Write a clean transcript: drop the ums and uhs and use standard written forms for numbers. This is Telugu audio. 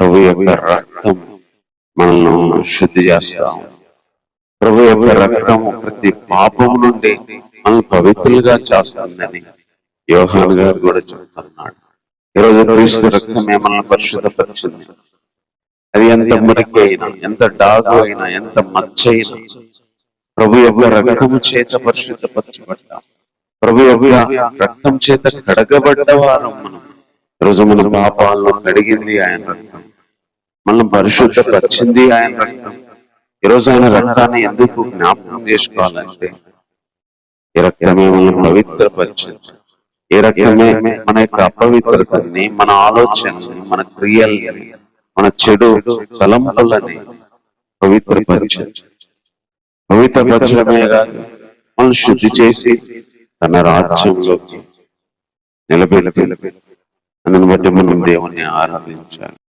ప్రభు యొక్క రక్తం మనల్ని శుద్ధి చేస్తాం. ప్రభు యొక్క రక్తం ప్రతి పాపం నుండి మనల్ని పవిత్రులుగా చేస్తుందని యోహాను గారు కూడా చెప్తున్నాడు. ఈరోజు క్రీస్తు రక్తమే మనల్ని పరిశుద్ధపరిచింది. అది ఎంత మురికి అయినా, ఎంత డాగు అయినా, ఎంత మచ్చ అయినా ప్రభు యొక్క రక్తము చేత పరిశుద్ధపరచబడ్డాం. ప్రభు యొక్క రక్తం చేత కడగబడ్డవారు మనం. ఈరోజు మన పాపాలను కడిగింది ఆయన రక్తం, మనం పరిశుద్ధపరిచింది ఆయన రక్తం. ఈరోజు ఆయన రక్తాన్ని ఎందుకు జ్ఞాపకం చేసుకోవాలంటే ఈ రక్తమే మనల్ని పవిత్రపరిచింది. ఈ రక్తమే మన యొక్క అపవిత్రతని, మన ఆలోచనని, మన క్రియల్ని, మన చెడు తలంపులని పవిత్రపరిచింది. పవిత్రపరచడమే కాదు, మనం శుద్ధి చేసి తన రాజ్యంలోకి నిలబెట్టి, అందుని బట్టి మనం దేవుణ్ణి ఆరాధించాలి.